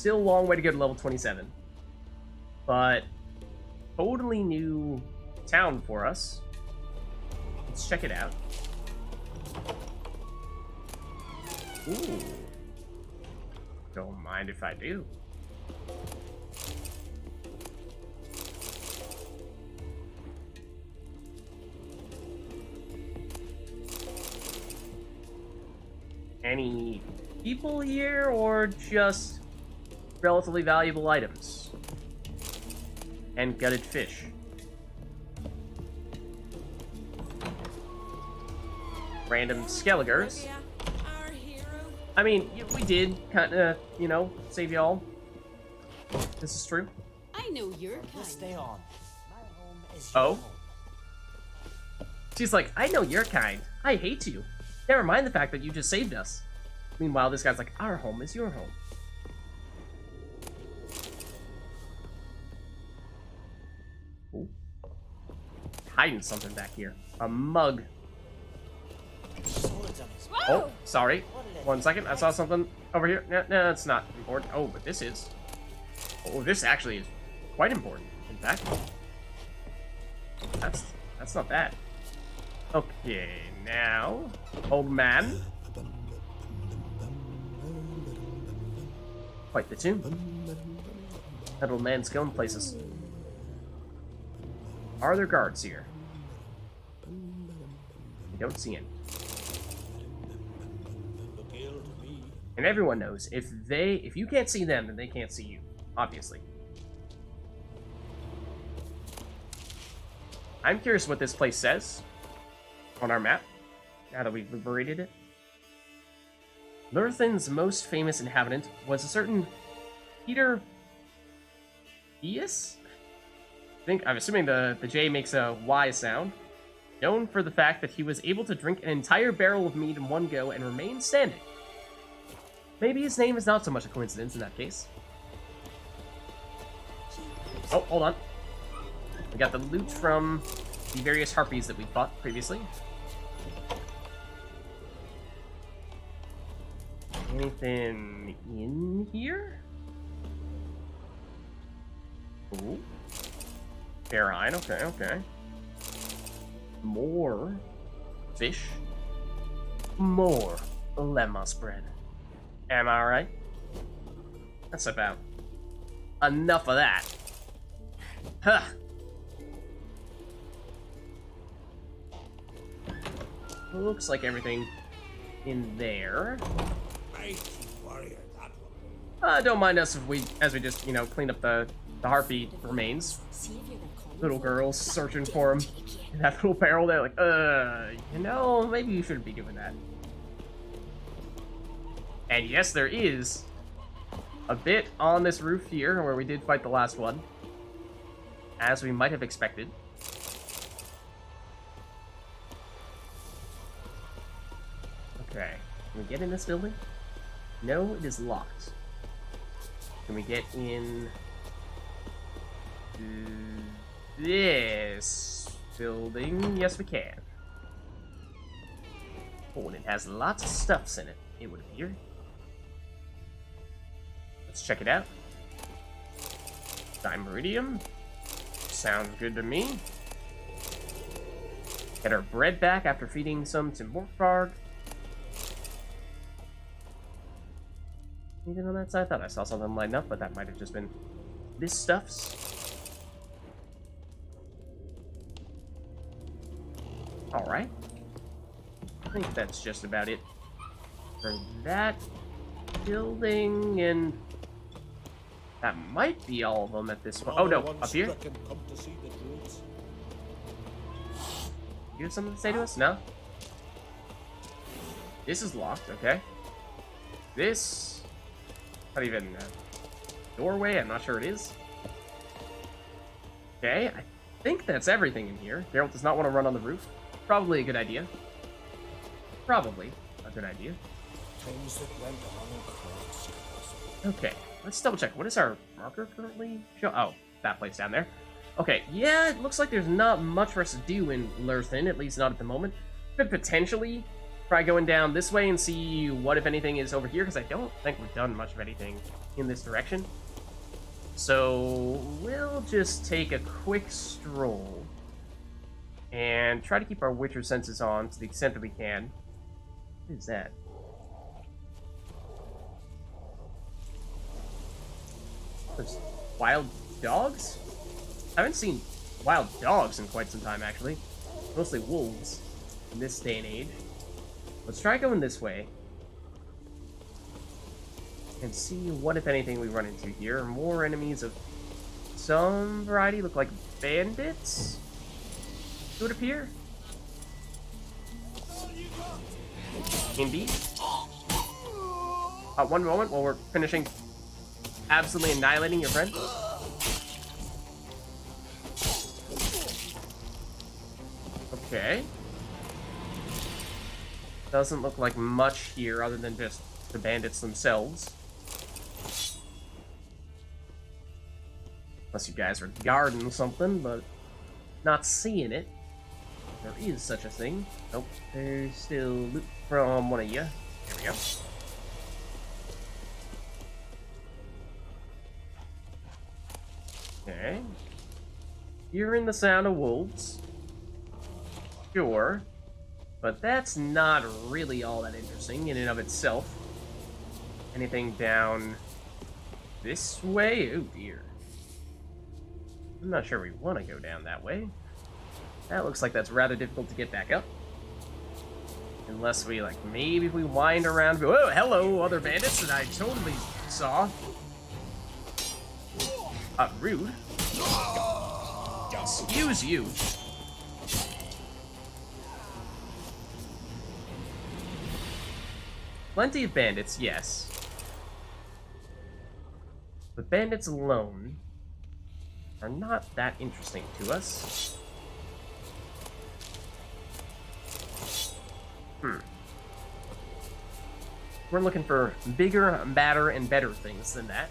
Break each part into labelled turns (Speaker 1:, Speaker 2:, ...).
Speaker 1: Still a long way to go to level 27. But totally new town for us. Let's check it out. Ooh. Don't mind if I do. Any people here, or just relatively valuable items? And gutted fish. Random skelligers. I mean, we did kind of, you know, save y'all. This is true.
Speaker 2: I know you're kind.
Speaker 3: Stay on. My home is
Speaker 1: Oh?
Speaker 3: your home.
Speaker 1: She's like, I know you're kind. I hate you. Never mind the fact that you just saved us. Meanwhile, this guy's like, our home is your home. Ooh. Hiding something back here. A mug. Oh, sorry. 1 second. I saw something over here. No, it's not important. Oh, but this is. Oh, this actually is quite important, in fact. That's not bad. Okay, now, old man. Quite the tune. That old man's going places. Are there guards here? I don't see any. And everyone knows, if you can't see them, then they can't see you. Obviously. I'm curious what this place says on our map, now that we've liberated it. Lurthan's most famous inhabitant was a certain Peter Eus? I'm assuming the J makes a Y sound. Known for the fact that he was able to drink an entire barrel of meat in one go and remain standing. Maybe his name is not so much a coincidence in that case. Oh, hold on. We got the loot from the various harpies that we fought previously. Anything in here? Ooh. Ferrine, okay. More fish. More lemmas bread. Am I right? That's about enough of that. Huh. Looks like everything in there. Don't mind us if as we just, you know, clean up the harpy remains. Little girls searching for him in that little barrel there, like, you know, maybe you shouldn't be doing that. And yes, there is a bit on this roof here where we did fight the last one, as we might have expected. Okay, can we get in this building? No, it is locked. Can we get in this building? Yes, we can. Oh, and it has lots of stuffs in it, it would appear. Let's check it out. Dimeridium. Sounds good to me. Get our bread back after feeding some to Morkvarg. Anything on that side? I thought I saw something lighting up, but that might have just been this stuffs. Alright. I think that's just about it for that building, and that might be all of them at this point. Oh no, up here? You have something to say to us? No? This is locked, okay. This... not even a doorway, I'm not sure it is. Okay, I think that's everything in here. Geralt does not want to run on the roof. Probably a good idea. Probably a good idea. Okay, let's double check. What is our marker currently show? Oh, that place down there. Okay, yeah, it looks like there's not much for us to do in Lurthan, at least not at the moment. Could potentially try going down this way and see what, if anything, is over here, because I don't think we've done much of anything in this direction. So we'll just take a quick stroll and try to keep our Witcher senses on to the extent that we can. What is that? There's wild dogs? I haven't seen wild dogs in quite some time, actually. Mostly wolves in this day and age. Let's try going this way and see what, if anything, we run into here. More enemies of some variety. Look like bandits, it would appear. Indeed. One moment while we're finishing absolutely annihilating your friend. Okay. Doesn't look like much here other than just the bandits themselves. Unless you guys are guarding something, but not seeing it. There is such a thing. Nope, there's still loot from one of you. There we go. Okay. Hearing the sound of wolves. Sure. But that's not really all that interesting in and of itself. Anything down this way? Oh dear. I'm not sure we want to go down that way. That looks like that's rather difficult to get back up. Unless we, like, maybe if we wind around... Oh, hello, other bandits that I totally saw. Rude. Excuse you. Plenty of bandits, yes. But bandits alone are not that interesting to us. We're looking for bigger, badder, and better things than that.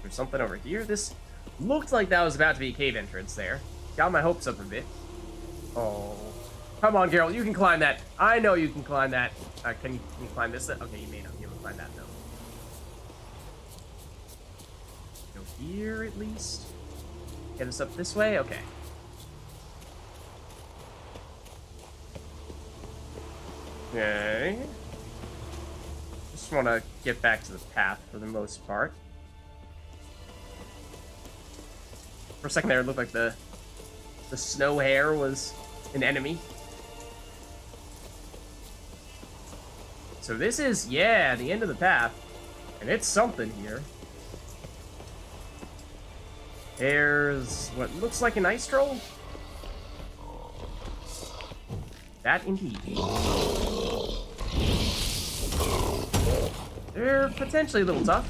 Speaker 1: There's something over here. This looked like that was about to be a cave entrance there. Got my hopes up a bit. Oh. Come on, Geralt, you can climb that. I know you can climb that. Can you climb this? Okay, you may not be able to climb that, though. Go here, at least. Get us up this way? Okay. Okay. Just want to get back to the path for the most part. For a second there, it looked like the snow hare was an enemy. So this is, yeah, the end of the path. And it's something here. There's what looks like an ice troll. That indeed. They're potentially a little tough.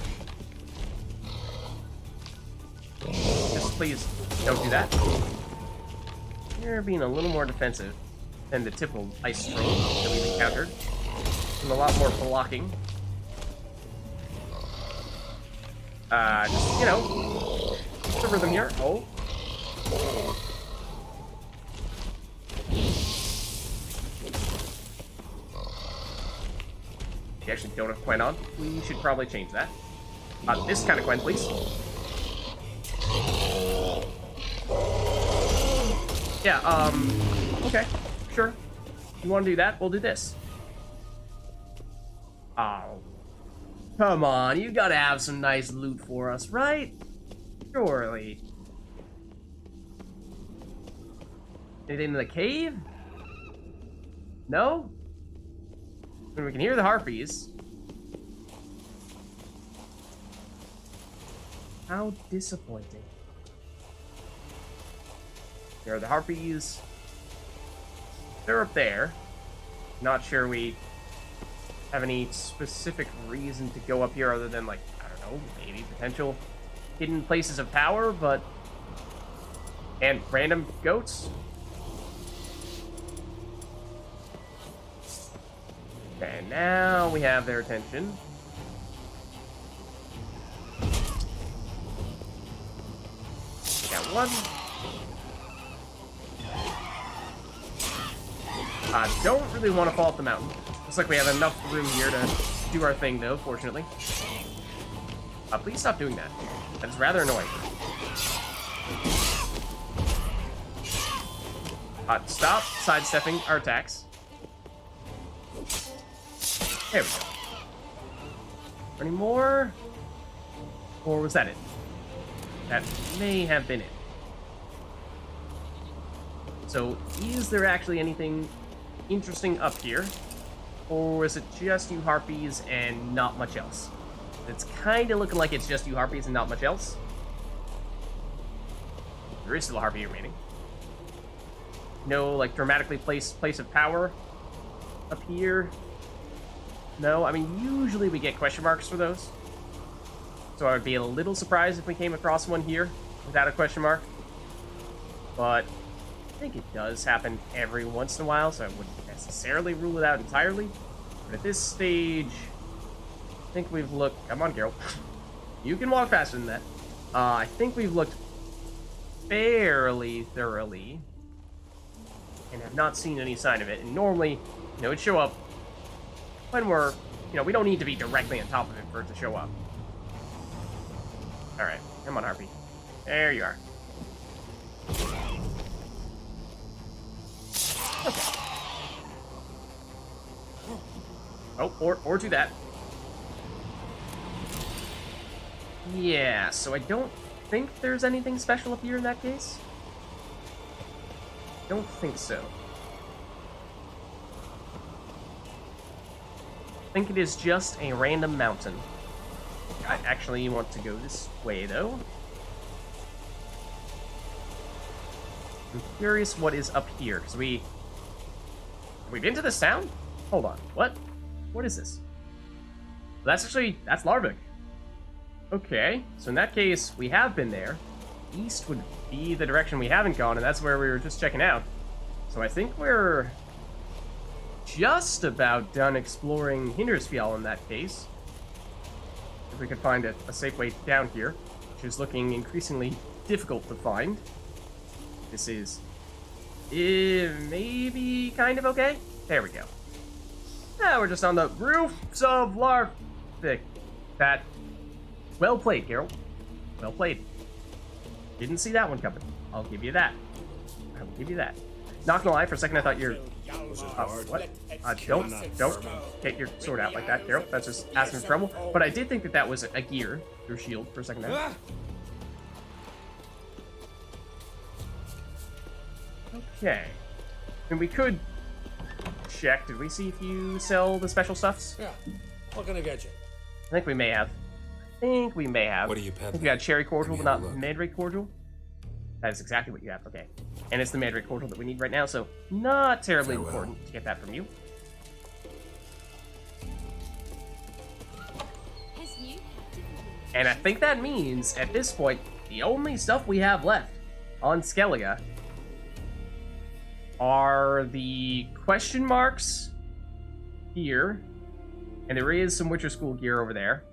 Speaker 1: Just please don't do that. They're being a little more defensive than the typical ice troll that we've encountered. And a lot more blocking. Just, you know, the rhythm here. Oh. You actually don't have Quen on. We should probably change that. This kind of Quen, please. Yeah, okay. Sure. You want to do that? We'll do this. Oh. Come on, you gotta have some nice loot for us, right? Surely. Anything in the cave? No? I mean, we can hear the harpies. How disappointing. There are the harpies. They're up there. Not sure we have any specific reason to go up here other than, like, I don't know, maybe potential hidden places of power, but... And random goats? Okay, now we have their attention. We got one. Don't really want to fall off the mountain. Looks like we have enough room here to do our thing, though, fortunately. Please stop doing that. That is rather annoying. Stop sidestepping our attacks. There we go. Any more? Or was that it? That may have been it. So, is there actually anything interesting up here? Or is it just you harpies and not much else? It's kind of looking like it's just you harpies and not much else. There is still a harpy remaining. No, like, dramatically placed place of power up here. No, I mean, usually we get question marks for those. So I would be a little surprised if we came across one here without a question mark. But I think it does happen every once in a while, so I wouldn't necessarily rule it out entirely. But at this stage, I think we've looked... Come on, Geralt. You can walk faster than that. I think we've looked fairly thoroughly and have not seen any sign of it. And normally, you know, it'd show up when we're... You know, we don't need to be directly on top of it for it to show up. Alright, come on, Harpy. There you are. Okay. Oh, or do that. Yeah, so I don't think there's anything special up here in that case. Don't think so. I think it is just a random mountain. I actually want to go this way, though. I'm curious what is up here, because we've been to this town? Hold on, what? What is this? That's Larvik. Okay, so in that case, we have been there. East would be the direction we haven't gone, and that's where we were just checking out. So I think we're just about done exploring Hindersfjall in that case. If we could find a safe way down here, which is looking increasingly difficult to find. This is maybe kind of okay. There we go. Now we're just on the roofs of Larvik. That, well played, Geralt. Well played. Didn't see that one coming. I'll give you that. I will give you that. Not gonna lie, for a second I thought you're... what? Don't get your sword out like that, Geralt. That's just asking for trouble. But I did think that that was a gear, your shield, for a second there. Okay. And we could check. Did we see if you sell the special stuffs?
Speaker 2: Yeah. What can I get you?
Speaker 1: I think we may have. What are you peddling? I think we got cherry cordial, but not mandrake cordial. That is exactly what you have. Okay. And it's the mandrake cordial that we need right now, so not terribly important to get that from you. And I think that means, at this point, the only stuff we have left on Skellige are the question marks here, and there is some Witcher School gear over there,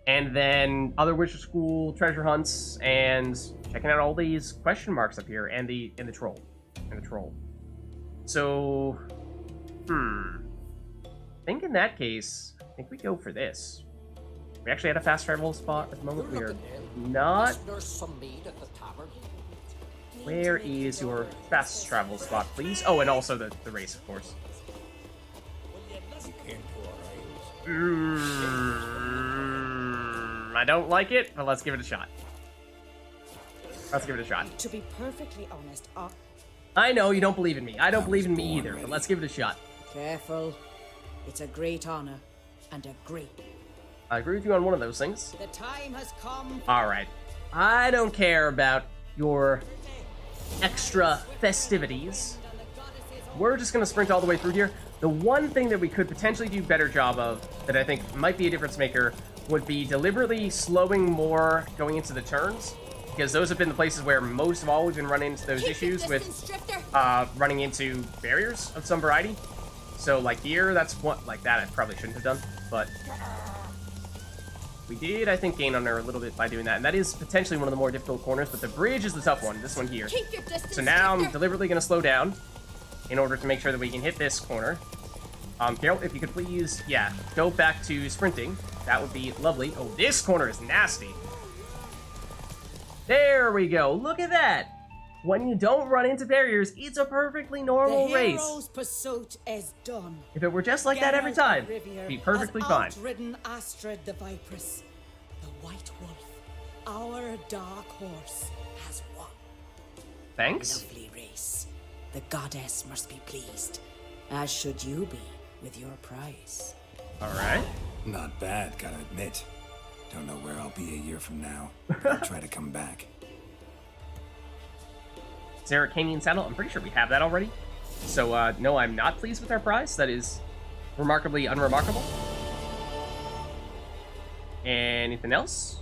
Speaker 1: and then other Witcher School treasure hunts, and checking out all these question marks up here, and the troll. So, I think in that case, I think we go for this. We actually had a fast travel spot at the moment. We are not. Where is your fast travel spot, please? Oh, and also the race, of course. I don't like it, but let's give it a shot.
Speaker 3: To be perfectly honest,
Speaker 1: I know you don't believe in me. I don't believe in me either, but let's give it a shot.
Speaker 3: Careful. It's a great honor and a great...
Speaker 1: I agree with you on one of those things.
Speaker 3: The time has come.
Speaker 1: Alright. I don't care about your extra festivities. We're just gonna sprint all the way through here. The one thing that we could potentially do a better job of, that I think might be a difference maker, would be deliberately slowing more going into the turns, because those have been the places where most of all we've been running into those issues with running into barriers of some variety. So like here, that's what, like that I probably shouldn't have done, but we did, I think, gain on her a little bit by doing that, and that is potentially one of the more difficult corners, but the bridge is the tough one, this one here. So now I'm deliberately going to slow down, in order to make sure that we can hit this corner. Carol, if you could please, yeah, go back to sprinting. That would be lovely. Oh, this corner is nasty. There we go. Look at that. When you don't run into barriers, it's a perfectly normal race.
Speaker 3: The hero's pursuit is done.
Speaker 1: If it were just like that every time, it'd be perfectly fine.
Speaker 3: Outridden Astrid the Vipress, the White Wolf, our dark horse, has won.
Speaker 1: Thanks.
Speaker 3: Lovely race. The goddess must be pleased, as should you be with your prize.
Speaker 1: All right.
Speaker 2: Not bad, gotta admit. Don't know where I'll be a year from now. I'll try to come back.
Speaker 1: Zerrikanian saddle. I'm pretty sure we have that already. So, no, I'm not pleased with our prize. That is remarkably unremarkable. Anything else?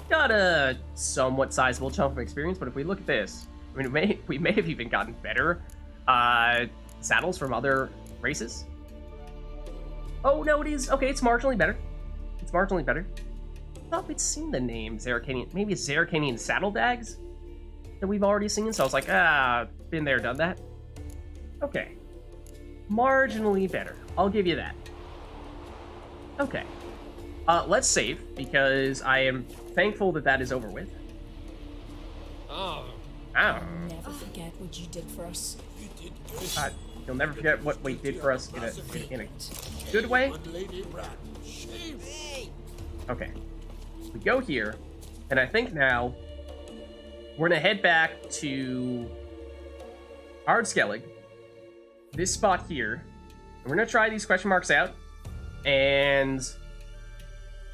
Speaker 1: Got a somewhat sizable chunk of experience, but if we look at this, I mean, we may have even gotten better saddles from other races. Oh, no, it is. Okay, it's marginally better. It's marginally better. I thought we'd seen the name Zerrikanian. Maybe it's Zerrikanian saddle dags that we've already seen, so I was like, been there, done that. Okay. Marginally better. I'll give you that. Okay. Let's save, because I am thankful that that is over with.
Speaker 4: Oh.
Speaker 1: Oh.
Speaker 5: Never forget what you did for us.
Speaker 1: You'll never forget what we did for us in a good way. Okay. We go here, and I think now we're gonna head back to Ardskellig, this spot here, and we're gonna try these question marks out. And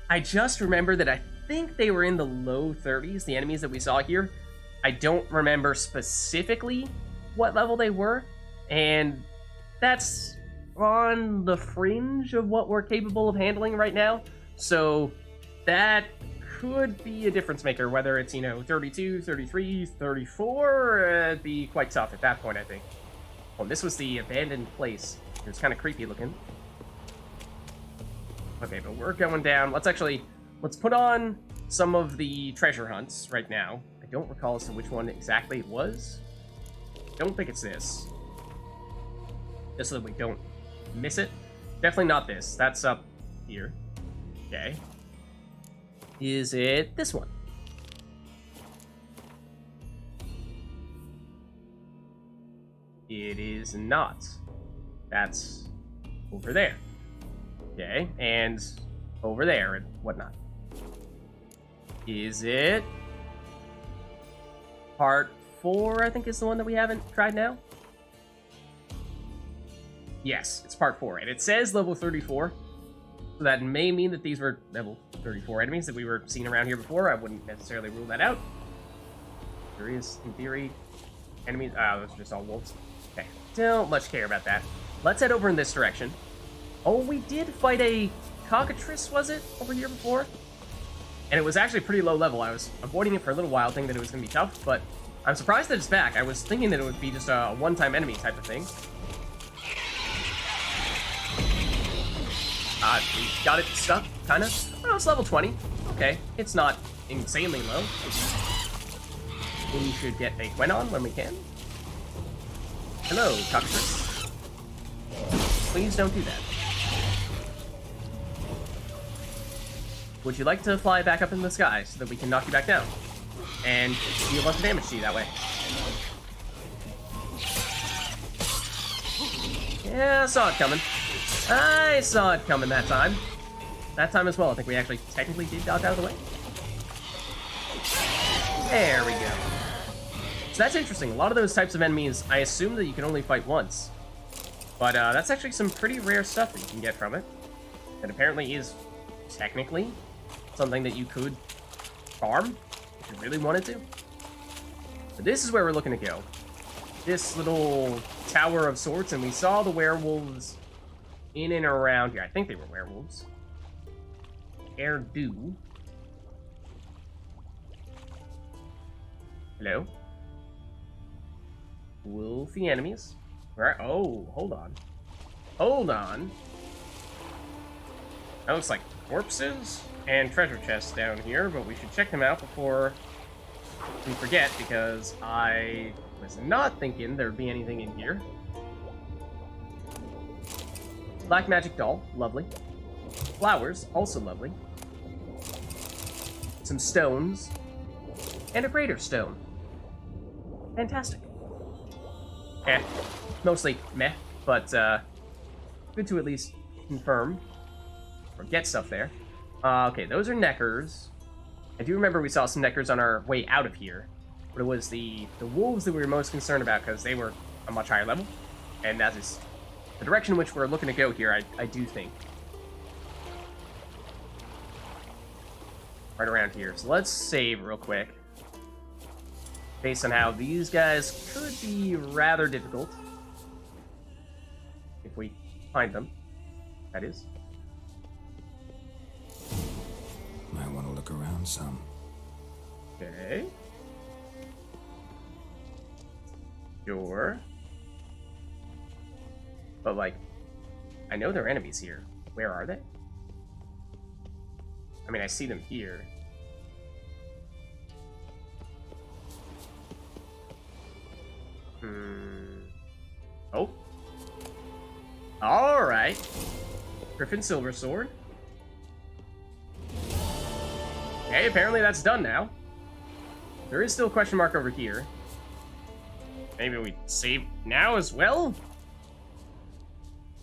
Speaker 1: I just remember that I think they were in the low 30s, the enemies that we saw here. I don't remember specifically what level they were, and that's on the fringe of what we're capable of handling right now. So that could be a difference maker, whether it's, 32, 33, 34, it'd be quite tough at that point, I think. Well, this was the abandoned place. It was kind of creepy looking. Okay, but we're going down. Let's put on some of the treasure hunts right now. I don't recall as to which one exactly it was. Don't think it's this. Just so that we don't miss it. Definitely not this. That's up here. Okay. Is it this one? It is not. That's over there. Okay, and over there and whatnot. Is it part 4, I think is the one that we haven't tried now? Yes, it's part 4, and it says level 34. So that may mean that these were level 34 enemies that we were seeing around here before. I wouldn't necessarily rule that out. There is, in theory, enemies. Oh, those are just all wolves. Okay, don't much care about that. Let's head over in this direction. Oh, we did fight a cockatrice, was it, over here before? And it was actually pretty low level. I was avoiding it for a little while, thinking that it was going to be tough, but I'm surprised that it's back. I was thinking that it would be just a one-time enemy type of thing. We got it stuck, kind of. Oh, it's level 20. Okay, it's not insanely low. We should get a Gwen on when we can. Hello, cockatrice. Please don't do that. Would you like to fly back up in the sky so that we can knock you back down? And deal a bunch of damage to you that way. Yeah, I saw it coming. I saw it coming that time. That time as well. I think we actually technically did dodge out of the way. There we go. So that's interesting. A lot of those types of enemies, I assume that you can only fight once. But that's actually some pretty rare stuff that you can get from it. That apparently is technically something that you could farm if you really wanted to. But this is where we're looking to go. This little tower of sorts, and we saw the werewolves in and around here. I think they were werewolves. Erdu. Hello? Wolfy enemies. Right. Oh, hold on. Hold on. That looks like corpses and treasure chests down here, but we should check them out before we forget, because I Was not thinking there'd be anything in here. Black magic doll, lovely. Flowers, also lovely. Some stones. And a greater stone. Fantastic. Eh. Mostly meh, but good to at least confirm. Or get stuff there. Okay, those are NEKKERs. I do remember we saw some NEKKERs on our way out of here. But it was the wolves that we were most concerned about because they were a much higher level. And that is the direction in which we're looking to go here, I do think. Right around here. So let's save real quick. Based on how these guys could be rather difficult. If we find them, that is.
Speaker 2: Might want to look around some.
Speaker 1: Okay. Sure. But, like, I know there are enemies here. Where are they? I mean, I see them here. Oh. Alright. Griffin Silver Sword. Okay, apparently that's done now. There is still a question mark over here. Maybe we save now as well?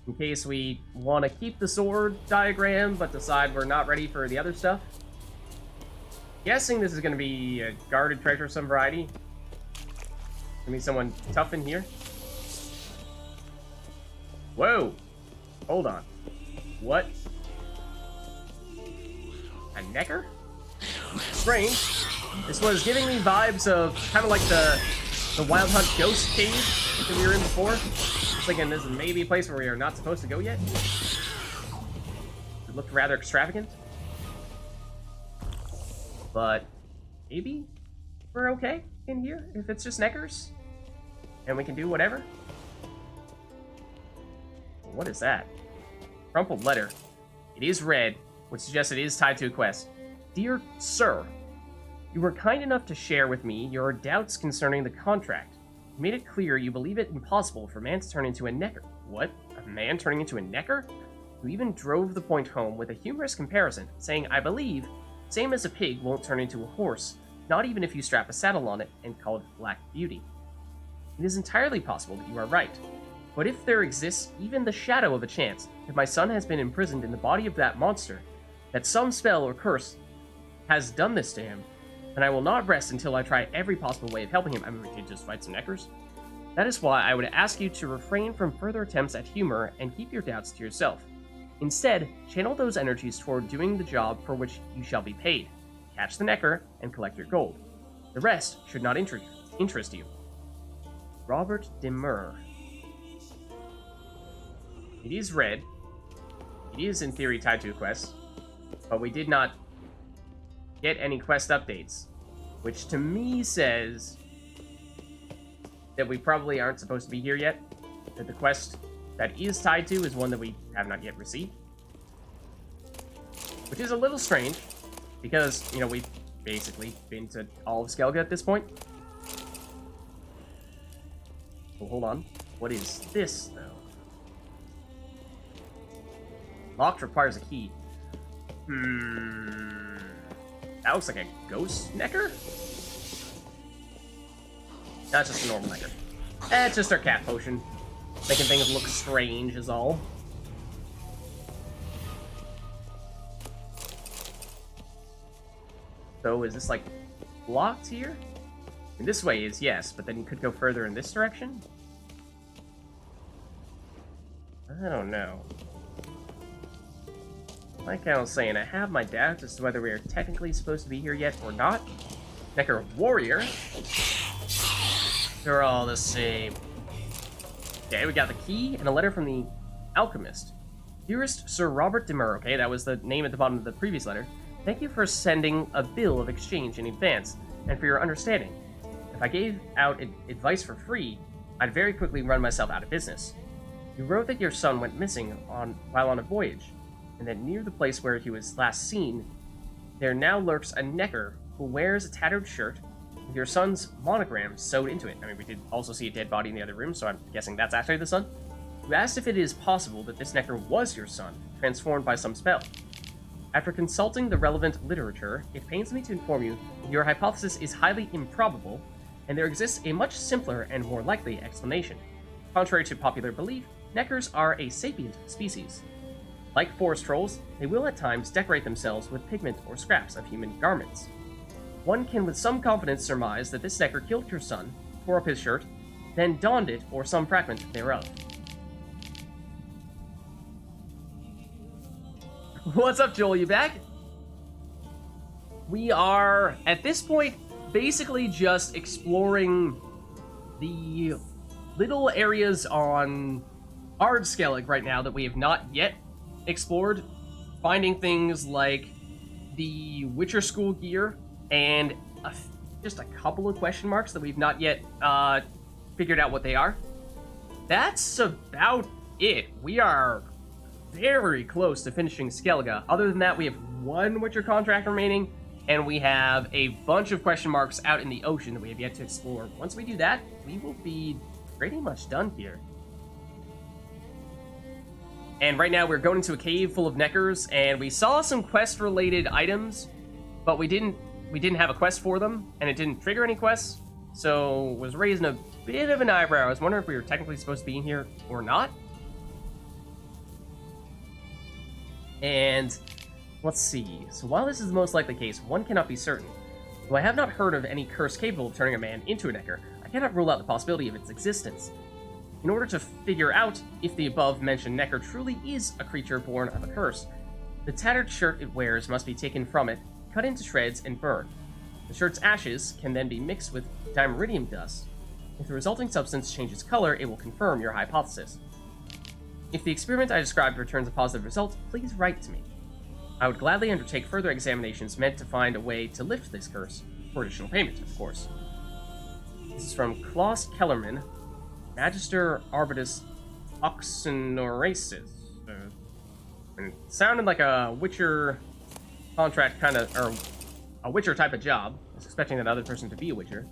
Speaker 1: In case we want to keep the sword diagram, but decide we're not ready for the other stuff. Guessing this is going to be a guarded treasure of some variety. Gonna be someone tough in here. Whoa! Hold on. What? A NEKKER? Strange. This was giving me vibes of kind of like the Wild Hunt Ghost Cave that we were in before. Just thinking this is maybe a place where we are not supposed to go yet. It looked rather extravagant. But maybe we're okay in here if it's just NEKKERs. And we can do whatever. What is that? Crumpled letter. It is red, which suggests it is tied to a quest. Dear Sir, you were kind enough to share with me your doubts concerning the contract. You made it clear you believe it impossible for a man to turn into a NEKKER. What? A man turning into a NEKKER? You even drove the point home with a humorous comparison, saying, I believe, same as a pig won't turn into a horse, not even if you strap a saddle on it and call it Black Beauty. It is entirely possible that you are right. But if there exists even the shadow of a chance that my son has been imprisoned in the body of that monster, that some spell or curse has done this to him, then I will not rest until I try every possible way of helping him. I mean, we could just fight some NEKKERs. That is why I would ask you to refrain from further attempts at humor and keep your doubts to yourself. Instead, channel those energies toward doing the job for which you shall be paid. Catch the NEKKER and collect your gold. The rest should not interest you. Robert Demur. It is red. It is, in theory, tied to a quest. But we did not get any quest updates. Which, to me, says that we probably aren't supposed to be here yet. That the quest that is tied to is one that we have not yet received. Which is a little strange. Because, you know, we've basically been to all of Skellige at this point. Well, hold on. What is this, though? Locked requires a key. That looks like a ghost NEKKER? That's just a normal NEKKER. It's just our cat potion. Making things look strange is all. So is this, like, blocked here? And this way is yes, but then you could go further in this direction? I don't know. Like I was saying, I have my doubts as to whether we are technically supposed to be here yet or not. NEKKER Warrior. They're all the same. Okay, we got the key and a letter from the alchemist. Dearest Sir Robert Demur, okay, that was the name at the bottom of the previous letter. Thank you for sending a bill of exchange in advance, and for your understanding. If I gave out advice for free, I'd very quickly run myself out of business. You wrote that your son went missing while on a voyage, and that near the place where he was last seen, there now lurks a NEKKER who wears a tattered shirt, with your son's monogram sewed into it. I mean, we did also see a dead body in the other room, so I'm guessing that's actually the son. You asked if it is possible that this Nekker was your son, transformed by some spell. After consulting the relevant literature, it pains me to inform you that your hypothesis is highly improbable, and there exists a much simpler and more likely explanation. Contrary to popular belief, Nekkers are a sapient species. Like forest trolls, they will at times decorate themselves with pigment or scraps of human garments. One can with some confidence surmise that this Nekker killed your son, tore up his shirt, then donned it or some fragment thereof. What's up, Joel? You back? We are, at this point, basically just exploring the little areas on Ardskellig right now that we have not yet explored. Finding things like the Witcher School gear and just a couple of question marks that we've not yet figured out what they are. That's about it. We are very close to finishing Skellige. Other than that, we have one Witcher contract remaining, and we have a bunch of question marks out in the ocean that we have yet to explore. Once we do that, we will be pretty much done here. And right now, we're going into a cave full of Nekkers, and we saw some quest-related items, but we didn't have a quest for them, and it didn't trigger any quests, so was raising a bit of an eyebrow. I was wondering if we were technically supposed to be in here or not. And let's see. So while this is the most likely case, one cannot be certain. Though I have not heard of any curse capable of turning a man into a Nekker, I cannot rule out the possibility of its existence. In order to figure out if the above-mentioned Nekker truly is a creature born of a curse, the tattered shirt it wears must be taken from it, cut into shreds, and burned. The shirt's ashes can then be mixed with dimeridium dust. If the resulting substance changes color, it will confirm your hypothesis. If the experiment I described returns a positive result, please write to me. I would gladly undertake further examinations meant to find a way to lift this curse, for additional payment, of course. This is from Klaus Kellerman, Magister Arbitus Oxenorasis. It sounded like a Witcher contract kind of, or a Witcher type of job. I was expecting that other person to be a Witcher.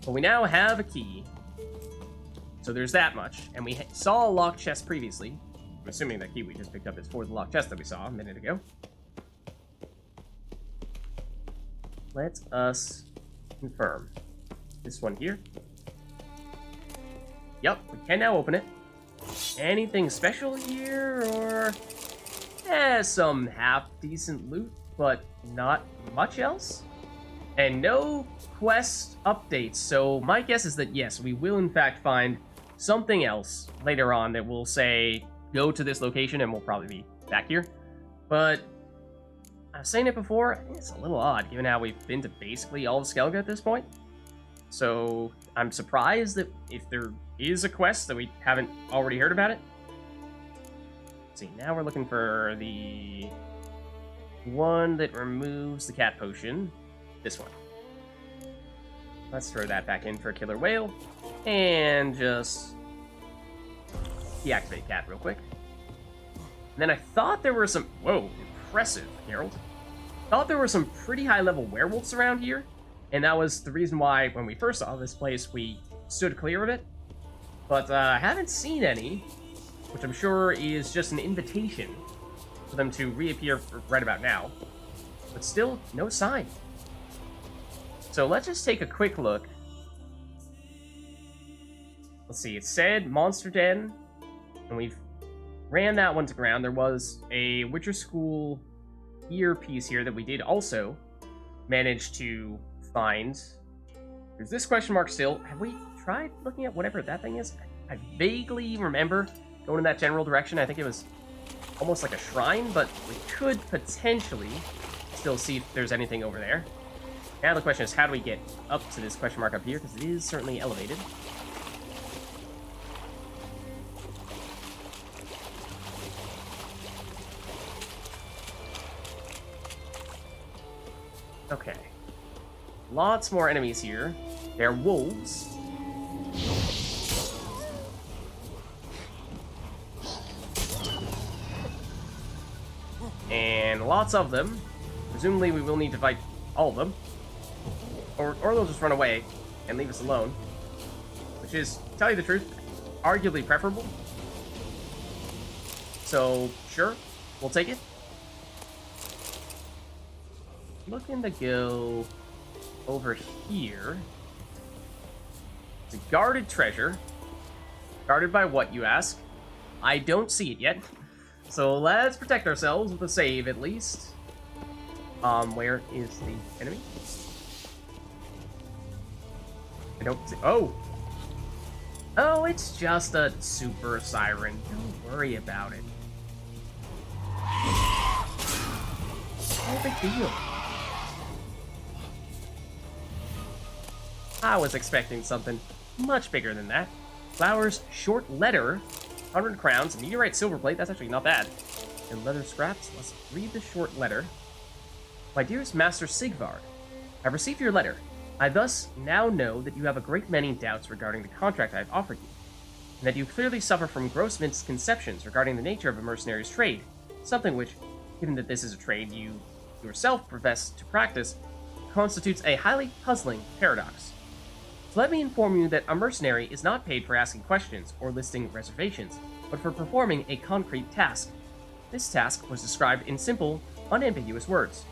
Speaker 1: But we now have a key. So there's that much. And we saw a locked chest previously. I'm assuming that key we just picked up is for the locked chest that we saw a minute ago. Let us confirm. This one here. Yep, we can now open it. Anything special here, or... some half-decent loot, but not much else? And no quest updates, so my guess is that yes, we will in fact find something else later on that will say, go to this location, and we'll probably be back here. But, I was saying it before, I think it's a little odd, given how we've been to basically all of Skellige at this point. So, I'm surprised that if there is a quest that we haven't already heard about it. Let's see, now we're looking for the one that removes the cat potion. This one. Let's throw that back in for a killer whale. And just deactivate cat real quick. And then I thought there were some... Whoa, impressive, Harold. Thought there were some pretty high-level werewolves around here. And that was the reason why, when we first saw this place, we stood clear of it. But I haven't seen any, which I'm sure is just an invitation for them to reappear right about now. But still, no sign. So let's just take a quick look. Let's see, it said Monster Den, and we've ran that one to ground. There was a Witcher School earpiece here that we did also manage to find. There's this question mark still. Have we tried looking at whatever that thing is? I vaguely remember going in that general direction. I think it was almost like a shrine, but we could potentially still see if there's anything over there. Now the question is, how do we get up to this question mark up here? Because it is certainly elevated. Okay. Lots more enemies here. They're wolves. And lots of them. Presumably we will need to fight all of them. or they'll just run away and leave us alone, which is, to tell you the truth, arguably preferable. So, sure, we'll take it. Looking to go over here. It's a guarded treasure. Guarded by what, you ask? I don't see it yet. So let's protect ourselves with a save, at least. Where is the enemy? I don't see... Oh! Oh, it's just a super siren. Don't worry about it. No big deal. I was expecting something much bigger than that. Flowers, short letter, 100 crowns, meteorite silver plate, that's actually not bad. And leather scraps, let's read the short letter. My dearest Master Sigvard, I've received your letter. I thus now know that you have a great many doubts regarding the contract I've offered you, and that you clearly suffer from gross misconceptions regarding the nature of a mercenary's trade, something which, given that this is a trade you yourself profess to practice, constitutes a highly puzzling paradox. So let me inform you that a mercenary is not paid for asking questions or listing reservations, but for performing a concrete task. This task was described in simple, unambiguous words.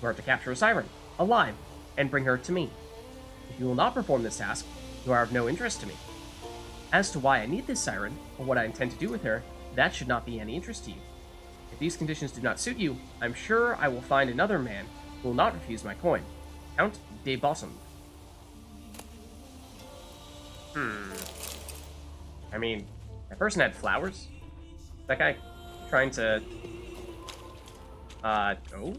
Speaker 1: You are to capture a siren, alive, and bring her to me. If you will not perform this task, you are of no interest to me. As to why I need this siren, or what I intend to do with her, that should not be any interest to you. If these conditions do not suit you, I'm sure I will find another man who will not refuse my coin. Count de Bossum. I mean, that person had flowers? That guy trying to... oh?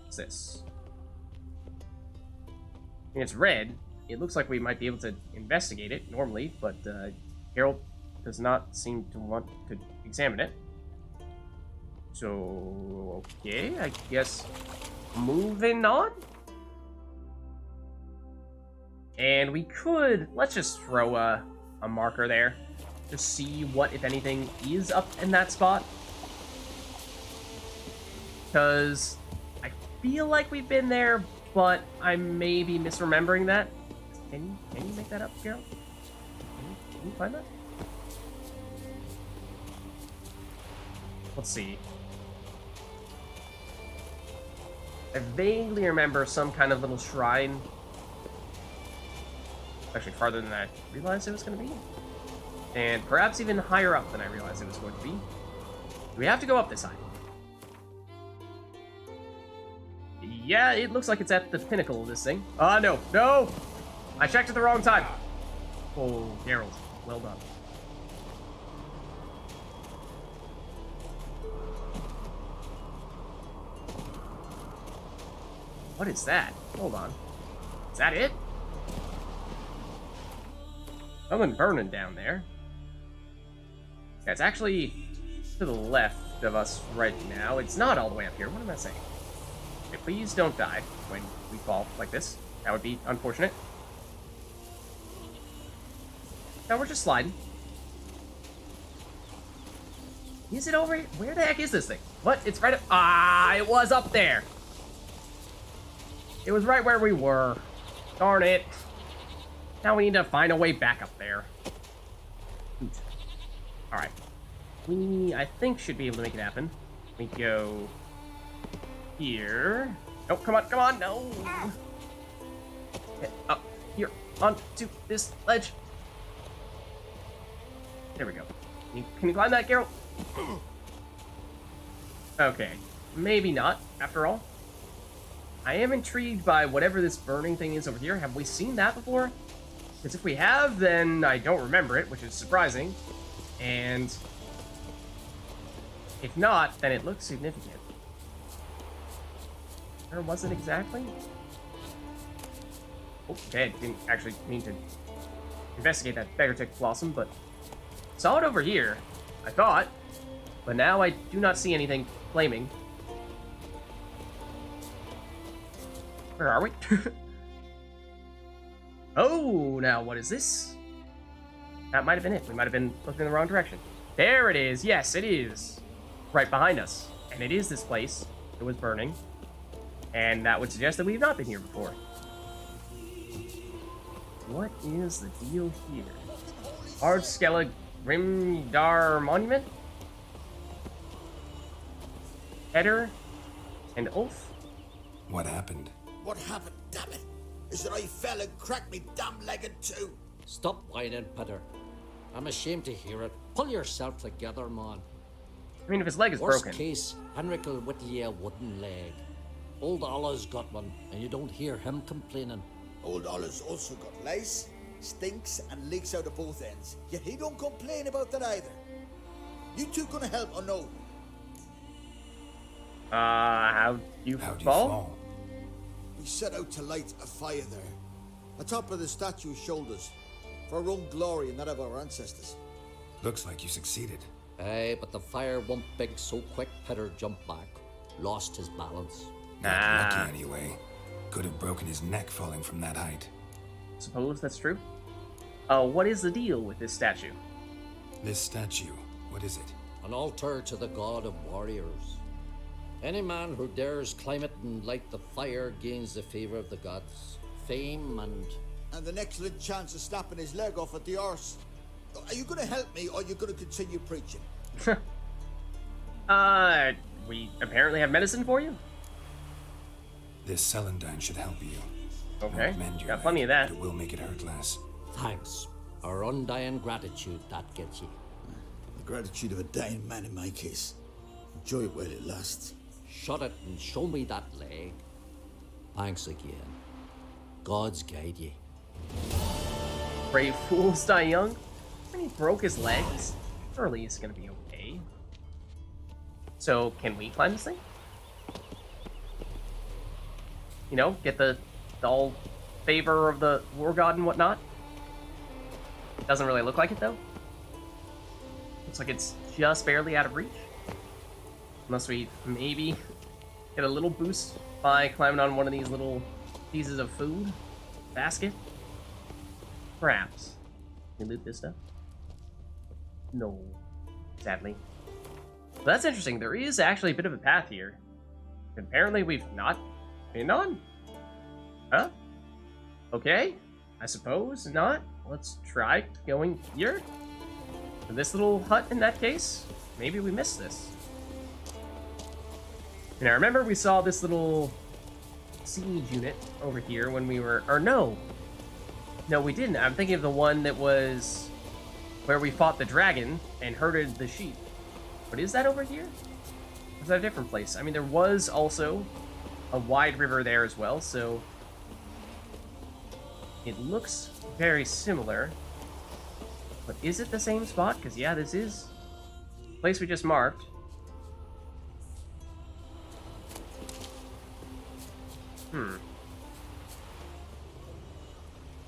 Speaker 1: What's this? I mean, it's red. It looks like we might be able to investigate it normally, but Geralt does not seem to want to examine it. So, okay, I guess moving on? And we could, let's just throw a marker there to see what, if anything, is up in that spot. Because I feel like we've been there, but I may be misremembering that. Can you make that up, Geralt? Can you find that? Let's see. I vaguely remember some kind of little shrine. Actually, farther than I realized it was going to be. And perhaps even higher up than I realized it was going to be. Do we have to go up this high? Yeah, it looks like it's at the pinnacle of this thing. No. No! I checked at the wrong time. Oh, Geralt. Well done. What is that? Hold on. Is that it? Something burning down there. Yeah, it's actually to the left of us right now. It's not all the way up here. What am I saying? Okay, please don't die when we fall like this. That would be unfortunate. No, we're just sliding. Is it over here? Where the heck is this thing? What? It's right up... Ah, it was up there. It was right where we were. Darn it. Now we need to find a way back up there. Alright. We, I think, should be able to make it happen. We go... here. Oh, come on, no! Get up here, onto this ledge. There we go. Can you climb that, Geralt? Okay. Maybe not, after all. I am intrigued by whatever this burning thing is over here. Have we seen that before? Because if we have, then I don't remember it, which is surprising. And if not, then it looks significant. Where was it exactly? Okay, I didn't actually mean to investigate that beggar-tick blossom, but saw it over here, I thought. But now I do not see anything flaming. Where are we? Oh, now what is this? That might have been it. We might have been looking in the wrong direction. There it is. Yes, it is. Right behind us. And it is this place. It was burning. And that would suggest that we have not been here before. What is the deal here? Large-scale Grimdar Monument? Header and Ulf?
Speaker 2: What happened?
Speaker 6: What happened, damn it? Is that I fell and cracked me damn leg in two?
Speaker 7: Stop whining, Peter. I'm ashamed to hear it. Pull yourself together, man.
Speaker 1: I mean, if his leg is
Speaker 7: Worst
Speaker 1: broken.
Speaker 7: case, Henrik will whittle you a wooden leg. Old Ollah's got one, and you don't hear him complaining.
Speaker 6: Old Ollah's also got lice, stinks, and leaks out of both ends. Yet he don't complain about that either. You two gonna help or no?
Speaker 1: How'd you fall?
Speaker 6: We set out to light a fire there, atop of the statue's shoulders, for our own glory and that of our ancestors.
Speaker 2: Looks like you succeeded.
Speaker 7: Aye, but the fire went big so quick, Peter jumped back. Lost his balance.
Speaker 2: Not lucky anyway. Could have broken his neck falling from that height.
Speaker 1: Suppose that's true. What is the deal with this statue?
Speaker 2: This statue, what is it?
Speaker 7: An altar to the god of warriors. Any man who dares climb it and light the fire gains the favor of the gods, fame,
Speaker 6: and an excellent chance of snapping his leg off at the arse. Are you gonna help me, or are you gonna continue preaching?
Speaker 1: We apparently have medicine for you?
Speaker 2: This celandine should help you.
Speaker 1: Okay,
Speaker 2: Won't mend your
Speaker 1: got plenty of
Speaker 2: leg,
Speaker 1: that.
Speaker 2: but it will make it hurt less.
Speaker 7: thanks. Our undying gratitude, that gets you.
Speaker 6: The gratitude of a dying man in my case. Enjoy it while it lasts.
Speaker 7: Shut it and show me that leg. Thanks again. God's guide ye.
Speaker 1: Brave fools die young. When he broke his legs, surely he's gonna be okay. So, can we climb this thing? You know, get the all favor of the war god and whatnot? Doesn't really look like it, though. Looks like it's just barely out of reach. Unless we maybe get a little boost by climbing on one of these little pieces of food. Basket. Perhaps. Can we loot this stuff? No. Sadly. But that's interesting. There is actually a bit of a path here. Apparently we've not been on. Huh? Okay. I suppose not. Let's try going here. To this little hut in that case. Maybe we missed this. And I remember we saw this little siege unit over here when we were... Or no. No, we didn't. I'm thinking of the one that was where we fought the dragon and herded the sheep. But is that over here? Or is that a different place? I mean, there was also a wide river there as well, so it looks very similar. But is it the same spot? Because, yeah, this is the place we just marked.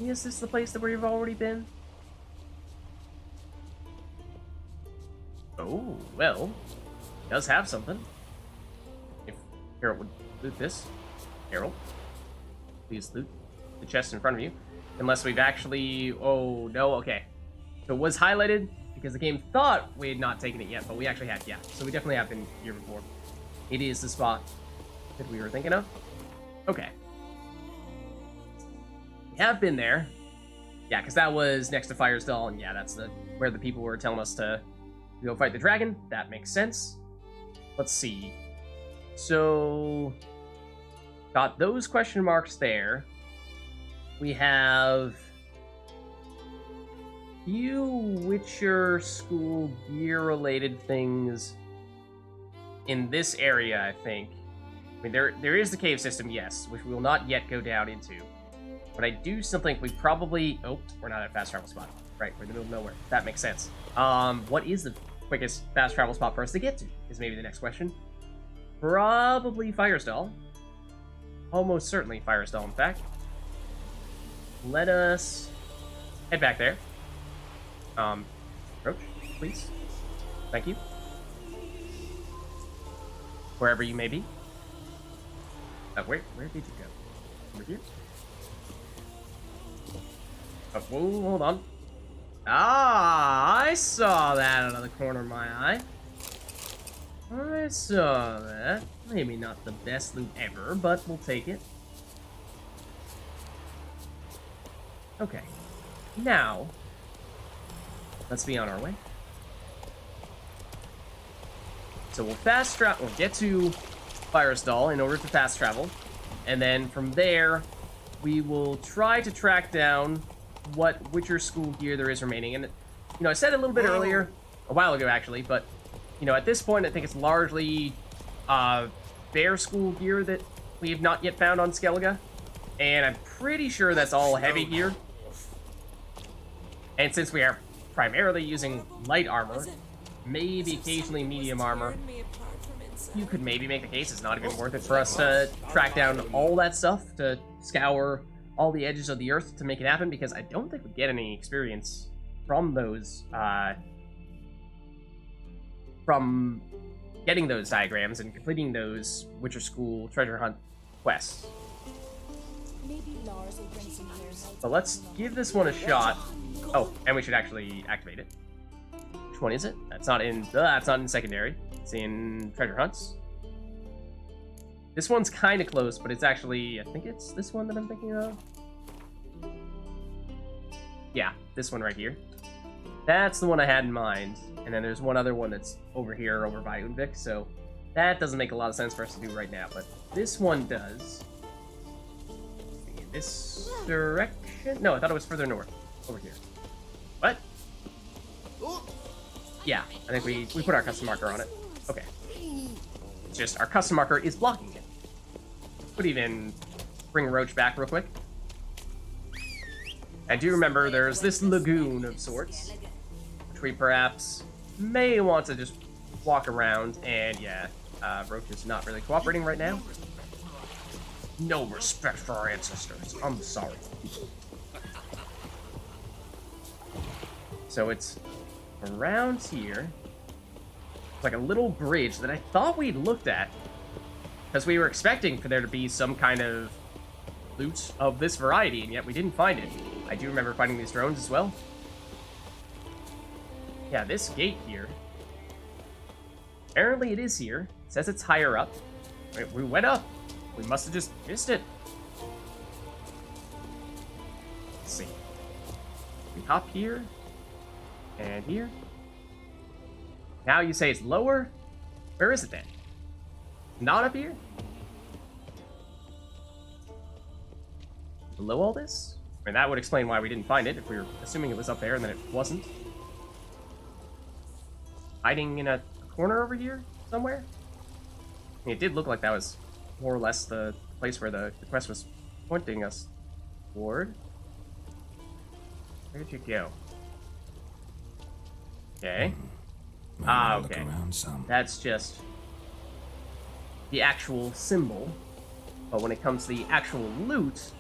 Speaker 1: Is this the place that we've already been? Oh, well, it does have something. If Harold would loot this. Harold, please loot the chest in front of you. Unless we've actually... Oh, no, okay. So it was highlighted because the game thought we had not taken it yet, but we actually had, yeah. So we definitely have been here before. It is the spot that we were thinking of. Okay. We have been there. Yeah, because that was next to Firestall, and yeah, that's where the people were telling us to go fight the dragon. That makes sense. Let's see. So, got those question marks there. We have few Witcher school gear-related things in this area, I think. I mean, there is the cave system, yes, which we will not yet go down into. But I do still think we probably... Oh, we're not at a fast travel spot. Right, we're in the middle of nowhere. That makes sense. What is the quickest fast travel spot for us to get to? Is maybe the next question. Probably Firestall. Almost certainly Firestall, in fact. Let us head back there. Roach, please. Thank you. Wherever you may be. Where did you go? Over here? Oh, whoa, hold on. Ah, I saw that out of the corner of my eye. I saw that. Maybe not the best loot ever, but we'll take it. Okay. Now, let's be on our way. So we'll fast travel. We'll get to Firestall in order to fast travel. And then from there, we will try to track down what Witcher school gear there is remaining. And, you know, I said it a little bit earlier, a while ago actually, but, you know, at this point, I think it's largely bear school gear that we have not yet found on Skellige. And I'm pretty sure that's all heavy gear. And since we are primarily using light armor, maybe occasionally medium armor, you could maybe make the case it's not even worth it for us to track down all that stuff, to scour all the edges of the earth to make it happen, because I don't think we get any experience from those, from getting those diagrams and completing those Witcher School treasure hunt quests.
Speaker 5: Maybe Lars will bring some here.
Speaker 1: But let's give this one a shot. Oh, and we should actually activate it. Which one is it? That's not in secondary. It's in treasure hunts. This one's kind of close, but it's actually, I think it's this one that I'm thinking of. Yeah, this one right here. That's the one I had in mind. And then there's one other one that's over here, over by Undvik, so that doesn't make a lot of sense for us to do right now, but this one does. In this direction? No, I thought it was further north. Over here. What? Yeah, I think we put our custom marker on it. Okay. It's just our custom marker is blocking it. Could even bring Roach back real quick. I do remember there's this lagoon of sorts, which we perhaps may want to just walk around, and yeah, Roach is not really cooperating right now. No respect for our ancestors. I'm sorry. So it's around here. It's like a little bridge that I thought we'd looked at, because we were expecting for there to be some kind of loot of this variety, and yet we didn't find it. I do remember finding these drones as well. Yeah, this gate here. Apparently it is here. It says it's higher up. We went up. We must have just missed it. Let's see. We hop here. And here. Now you say it's lower? Where is it then? Not up here? Below all this? I mean, that would explain why we didn't find it, if we were assuming it was up there and then it wasn't. Hiding in a corner over here somewhere? I mean, it did look like that was more or less the place where the quest was pointing us toward. Where'd you go? Okay. Ah, okay. That's just the actual symbol. But when it comes to the actual loot...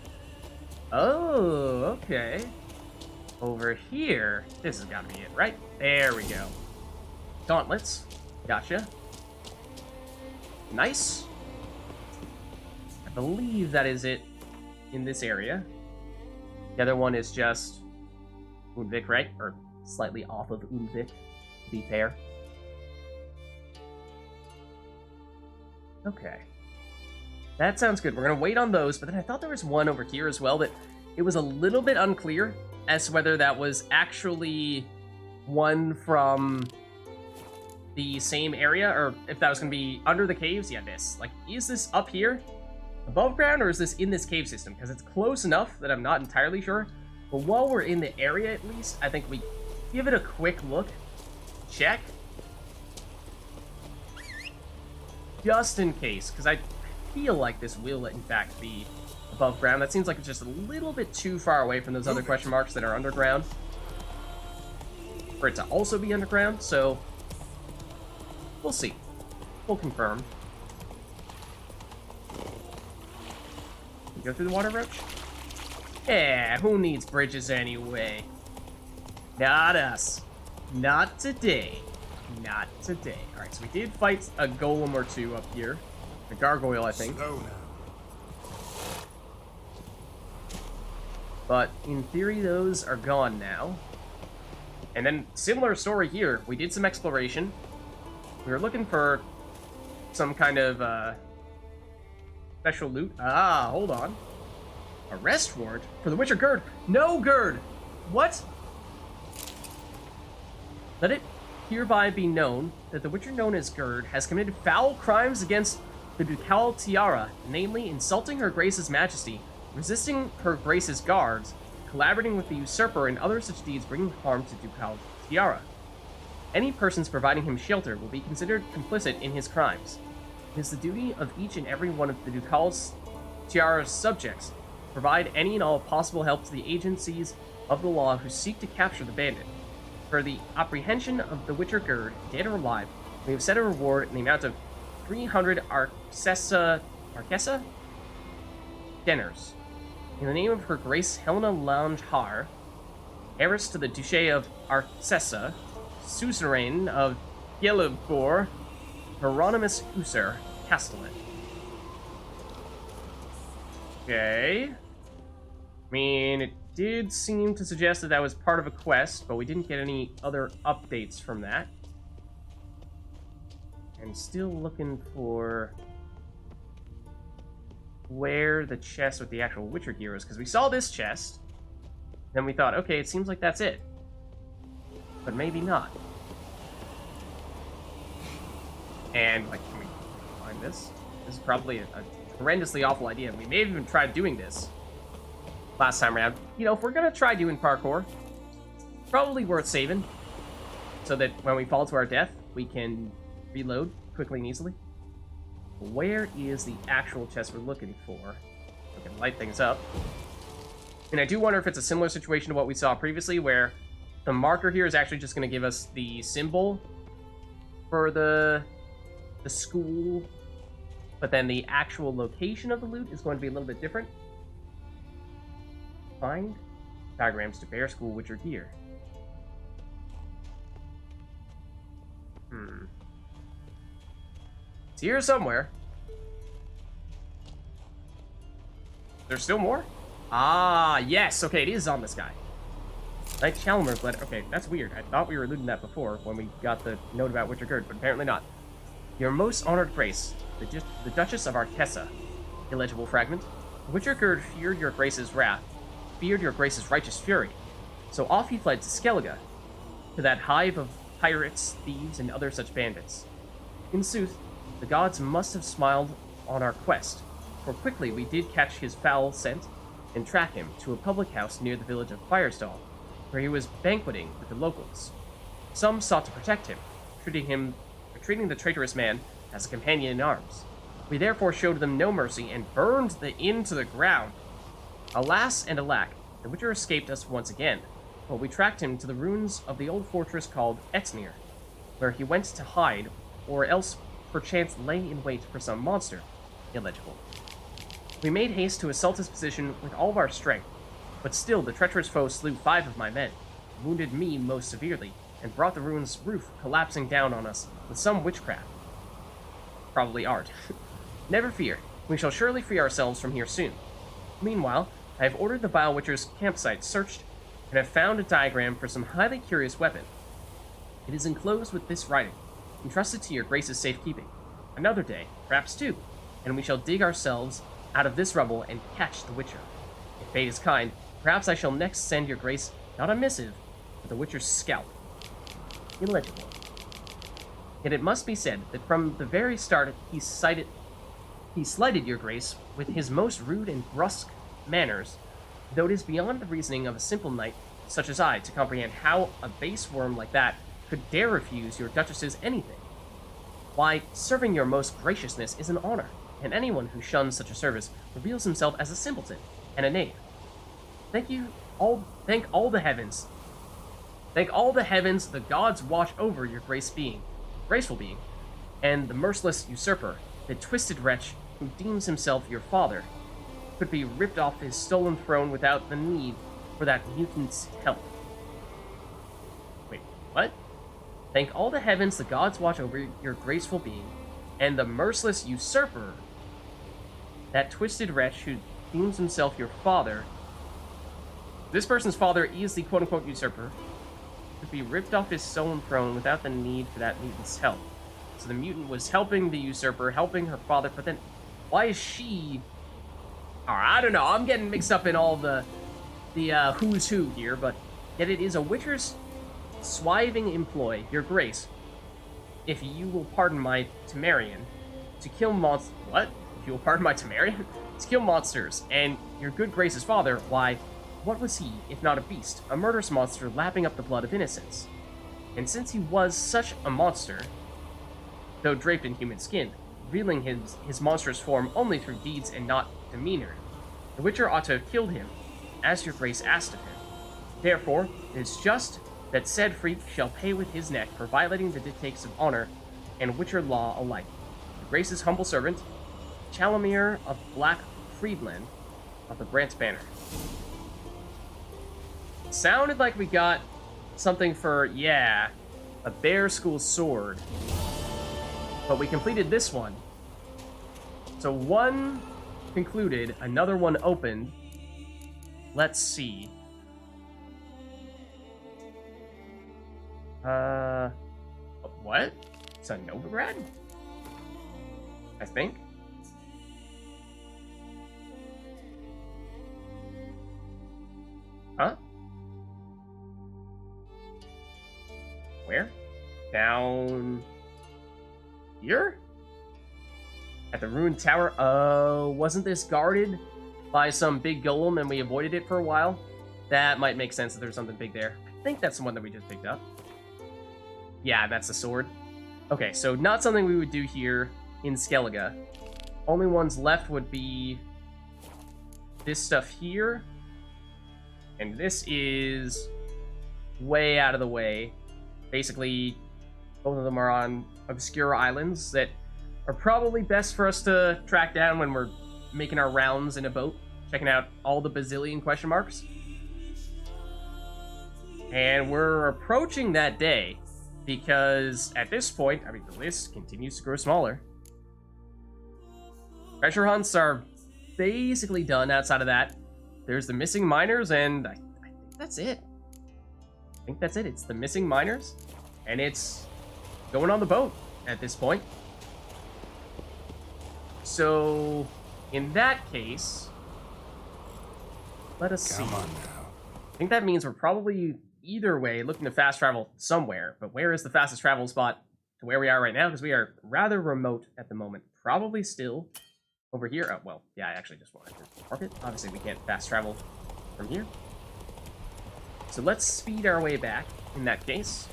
Speaker 1: Oh, okay. Over here. This has got to be it, right? There we go. Gauntlets. Gotcha. Nice. I believe that is it in this area. The other one is just Undvik, right? Or slightly off of Undvik, to be fair. Okay. That sounds good. We're going to wait on those, but then I thought there was one over here as well that it was a little bit unclear as to whether that was actually one from the same area, or if that was going to be under the caves. Yeah, this. Like, is this up here, above ground, or is this in this cave system? Because it's close enough that I'm not entirely sure. But while we're in the area, at least, I think we give it a quick look. Check. Just in case, because I feel like this will, in fact, be above ground. That seems like it's just a little bit too far away from those other question marks that are underground for it to also be underground, so we'll see. We'll confirm. You go through the water, Roach? Yeah, who needs bridges anyway? Not us. Not today. Not today. Alright, so we did fight a golem or two up here. A gargoyle, I think. But in theory, those are gone now. And then, similar story here. We did some exploration. We were looking for some kind of special loot. Ah, hold on. Arrest warrant? For the Witcher Gerd? No, Gerd! What? Let it hereby be known that the Witcher known as Gerd has committed foul crimes against the ducal tiara, namely insulting her Grace's majesty, resisting her Grace's guards, collaborating with the usurper, and other such deeds bringing harm to ducal tiara. Any persons providing him shelter will be considered complicit in his crimes. It is the duty of each and every one of the ducal tiara's subjects to provide any and all possible help to the agencies of the law who seek to capture the bandit. For the apprehension of the Witcher Gerd, dead or alive, we have set a reward in the amount of 300 Arcessa denars. In the name of her Grace Helena Langehar, heiress to the Duchy of Arcessa, suzerain of Yellowbor, Hieronymus Hussar, Castellan. Okay. I mean, it did seem to suggest that that was part of a quest, but we didn't get any other updates from that. And still looking for where the chest with the actual Witcher gear is, because we saw this chest, then we thought, okay, it seems like that's it. But maybe not. And, like, can we find this? This is probably a horrendously awful idea. We may have even tried doing this last time around. You know, if we're gonna try doing parkour, probably worth saving, so that when we fall to our death, we can reload quickly and easily. Where is the actual chest we're looking for? We can light things up. And I do wonder if it's a similar situation to what we saw previously, where the marker here is actually just going to give us the symbol for the school, but then the actual location of the loot is going to be a little bit different. Find diagrams to bear school Witcher gear. It's here somewhere. There's still more? Ah, yes. Okay, it is on this guy. Knight Chalmer's letter. Okay, that's weird. I thought we were looting that before when we got the note about Witcher Gerd, but apparently not. Your most honored grace, the Duchess of Arcessa. Illegible fragment. Witcher Gerd feared your grace's wrath, feared your grace's righteous fury. So off he fled to Skellige, to that hive of pirates, thieves, and other such bandits. In sooth, the gods must have smiled on our quest, for quickly we did catch his foul scent and track him to a public house near the village of Firestall, where he was banqueting with the locals. Some sought to protect him, treating the traitorous man as a companion in arms. We therefore showed them no mercy and burned the inn to the ground. Alas and alack, the Witcher escaped us once again, but we tracked him to the ruins of the old fortress called Exnir, where he went to hide, or else perchance lay in wait for some monster. Illegible. We made haste to assault his position with all of our strength, but still the treacherous foe slew 5 of my men, wounded me most severely, and brought the ruin's roof collapsing down on us with some witchcraft. Probably art. Never fear, we shall surely free ourselves from here soon. Meanwhile, I have ordered the Vile Witcher's campsite searched, and have found a diagram for some highly curious weapon. It is enclosed with this writing, entrusted to your grace's safekeeping. Another day, perhaps 2, and we shall dig ourselves out of this rubble and catch the Witcher. If fate is kind, perhaps I shall next send your grace not a missive, but the Witcher's scalp. Illegible. Yet it must be said that from the very start he slighted your grace with his most rude and brusque manners, though it is beyond the reasoning of a simple knight such as I to comprehend how a base worm like that could dare refuse your duchess's anything. Why, serving your most graciousness is an honor, and anyone who shuns such a service reveals himself as a simpleton and a knave. Thank all the heavens, the gods watch over your graceful being, and the merciless usurper, the twisted wretch who deems himself your father, could be ripped off his stolen throne without the need for that mutant's help. Wait, what? Thank all the heavens the gods watch over your graceful being, and the merciless usurper, that twisted wretch who deems himself your father. This person's father is the quote-unquote usurper, could be ripped off his stolen throne without the need for that mutant's help. So the mutant was helping the usurper, helping her father, but then why is she Alright, I don't know. I'm getting mixed up in all the who's who here, but yet it is a witcher's swiving employ, your grace, if you will pardon my Temerian, to kill monsters. What? If you will pardon my Temerian? To kill monsters, and your good grace's father, why, what was he, if not a beast, a murderous monster lapping up the blood of innocents? And since he was such a monster, though draped in human skin, revealing his monstrous form only through deeds and not demeanor, the Witcher ought to have killed him, as your grace asked of him. Therefore, it is just that said freak shall pay with his neck for violating the dictates of honor and Witcher law alike. The grace's humble servant, Chalamir of Black Friedland of the Brant's Banner. Sounded like we got something for, yeah, a bear school sword. But we completed this one. So one concluded, another one opened. Let's see. What? It's a Novigrad? I think. Huh? Where? Down here? At the ruined tower? Wasn't this guarded by some big golem and we avoided it for a while? That might make sense that there's something big there. I think that's the one that we just picked up. Yeah, that's the sword. Okay, so not something we would do here in Skellige. Only ones left would be this stuff here. And this is way out of the way. Basically, both of them are on obscure islands that are probably best for us to track down when we're making our rounds in a boat, checking out all the bazillion question marks. And we're approaching that day because at this point, I mean, the list continues to grow smaller. Treasure hunts are basically done. Outside of that, there's the missing miners, and I think that's it. I think that's it. It's the missing miners, and it's going on the boat at this point. So, in that case, let us see.
Speaker 2: Come on now.
Speaker 1: I think that means we're probably either way looking to fast travel somewhere, but where is the fastest travel spot to where we are right now? Because we are rather remote at the moment. Probably still over here. Oh, well, yeah, I actually just wanted to park it. Obviously, we can't fast travel from here. So let's speed our way back in that case.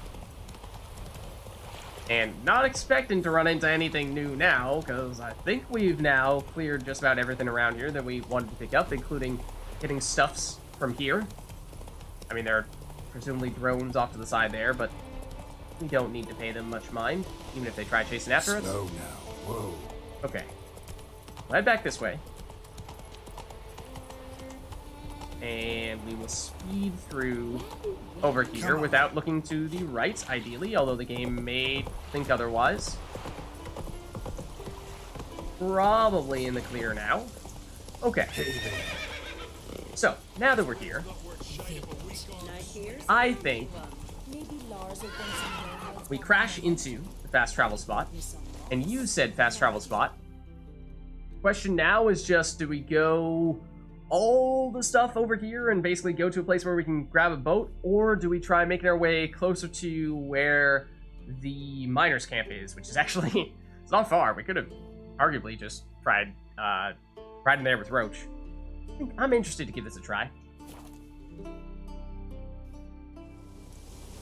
Speaker 1: And not expecting to run into anything new now, because I think we've now cleared just about everything around here that we wanted to pick up, including getting stuffs from here. I mean, there are presumably drones off to the side there, but we don't need to pay them much mind, even if they try chasing after us.
Speaker 2: Slow now. Whoa.
Speaker 1: Okay. We'll head back this way. And we will speed through over here without looking to the right, ideally, although the game may think otherwise. Probably in the clear now. Okay. So, now that we're here, I think we crash into the fast travel spot, and you said fast travel spot. Question now is just, do we go all the stuff over here and basically go to a place where we can grab a boat, or do we try making our way closer to where the miners' camp is, which is actually, it's not far. We could have arguably just tried riding there with Roach. I'm interested to give this a try.